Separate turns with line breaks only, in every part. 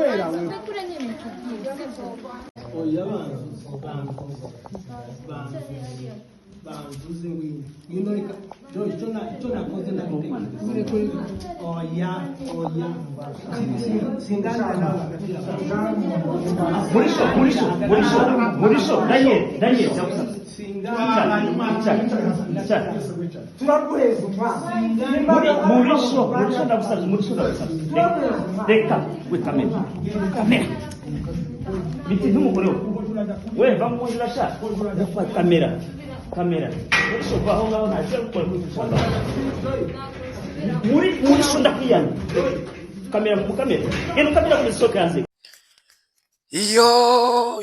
kubera wewe oya banzuze wino reka jo icyo nakoze oya singana
Murisho Daniel
turaguheza
Murisho ndagusabye reka wikamera biti n'umugore we bamwujura sha kamera Murisho baho ngaho ntaje gukora kucyanga Murisho ndakwiyana kamera eno kamera kuri soka yanze
Yo.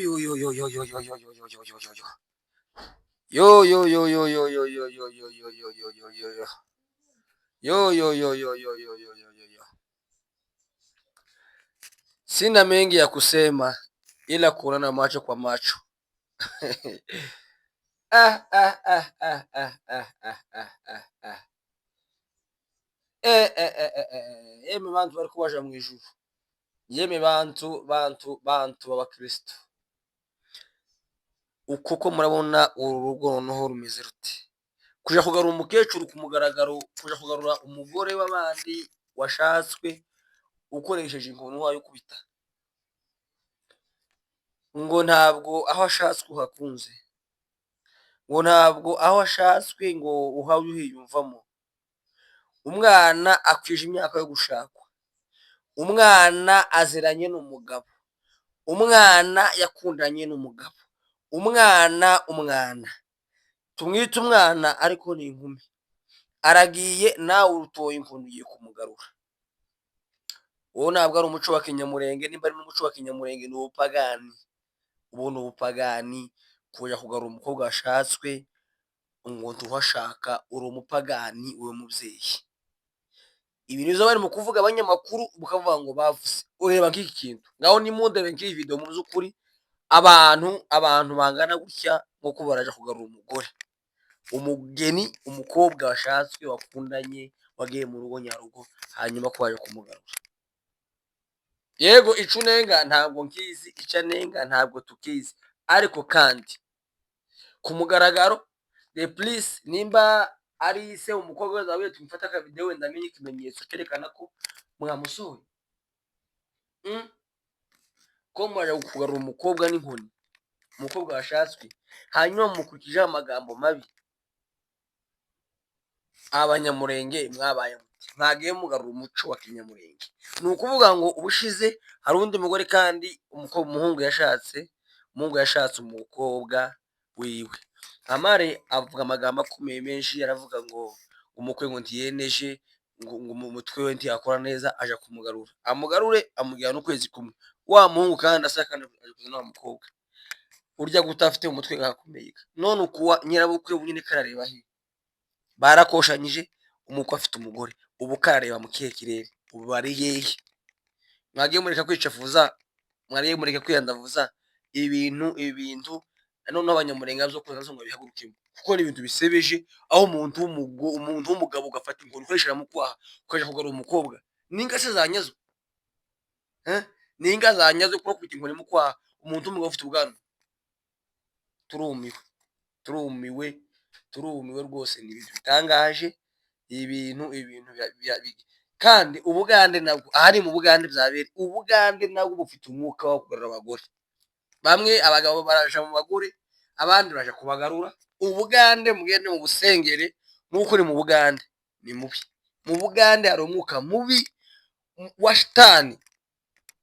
Sina mengi ya kusema ila kuonana macho kwa macho. Yemwe bantu bari kubaja mu ijuru. Yemwe bantu b'abakristo. Uko murabona uru rugo noneho rumeze rute? Kuja kugarura umukecuru ku mugaragaro, kuja kugarura umugore w'abandi washatswe ukoresheje inkono wayo kubita. Ngo ntabwo aho ashatswe uhakunze. Ngo ntabwo aho ashatswe ngo uhawe uhiyumvamo. Umwana akwije imyaka yo gushakwa. Umwana aziranye n'umugabo. Umwana yakundanye n'umugabo. Umwana tumwita umwana ariko ni inkumi. Aragiye nawe urutoye inkono ugiye kumugarura. Uwo ntabwo ari umuco wa Kinyamurenge, nimba ari n'umuco wa Kinyamurenge ni ubupagani. Ubu ni ubupagani kuja kugarura umukobwa washatswe ngo ntuhashaka uri umupagani uwe mubyeyi. Ibi nizo bari mu kuvuga abanyamakuru bukavuga ngo bavuze. Ureba nk'iki kintu. Ngaho nimundebe nk'iyi video mu by'ukuri abantu bangana gutya nko ko baraje kugarura umugore. Umugeni, umukobwa washatswe wakundanye wagiye mu rugo nyarugo hanyuma ko baje kumugarura. Yego icunenga ntabwo nkizi, icanenga ntabwo tukizi, ariko kandi ku mugaragaro please nimba ari se umukobwa wawe tumufata aka video wenda amenye ikimenyetso kerekana ko mwamusohoye. Ko mwaje kugarura umukobwa n'inkoni, umukobwa washatswe hanyuma mukurikije amagambo mabi. Abanyamurenge mwabaye mwagiye mugarura umuco wa Kinyamurenge. Ni ukuvuga ngo ubushize hari undi mugore kandi umuhungu yashatse umukobwa wiwe. Amare avuga amagambo akomeye menshi, aravuga ngo umukwe ngo ntiyeneje, ngo umutwe we ntiyakora neza, aja kumugarura. Amugarure amujyana ukwezi kumwe. Wa muhungu kandi asa kandi aje na mukobwa. Urya gutafite umutwe ngakomeye. None ukuwa nyirabukwe bunyine karareba he. Barakoshanyije umukwe afite umugore. Ubu karareba mu kihe kirere. Ubu bari hehe? Mwagiye mureka kwicafuza, mwariye mureka kwiyandavuza ibintu none abanyamurenge byo kuza ngo bihagurukemo. Kuko ni ibintu bisebeje aho umuntu w'umugabo ugafata inkono ukoresha mu kwaha ukaje kugarura umukobwa. Ninga se zanyazo. Ninga zanyazo kuko kugira inkoni mu kwaha umuntu w'umugabo ufite ubwanwa. Turumiwe rwose ni ibintu bitangaje. Ibintu kandi Ubugande nabwo ahari mu Bugande byabere. Ubugande nabwo bufite umwuka wo kugarura abagore. Bamwe abagabo baraje mu bagore, abandi baje kubagarura. Ubugande mugende mu busengere nuko ni mu Bugande ni mubi. Mu Bugande hari umwuka mubi wa shitani.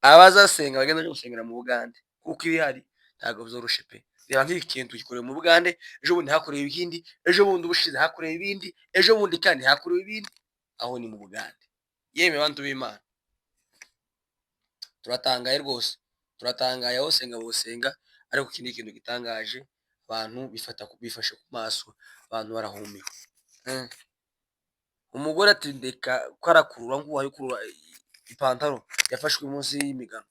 Abazasenga bagenda no gusengera mu Bugande kuko ibihari ntago byoroshe pe. Reba nk'iki kintu gikoreye mu Bugande, ejo bundi hakorewe ibindi, ejo bundi ubushize hakorewe ibindi, ejo bundi kandi hakorewe ibindi. Aho ni mu Bugande. Yemwe bantu b'Imana, turatangaye rwose, turatangaye aho senga bosenga, ariko ikindi kintu gitangaje abantu bifashe ku maso, abantu barahumiwe. Umugore ati ndeka kwarakurura ngo wayikurura ipantaro yafashwe munsi y'imigano.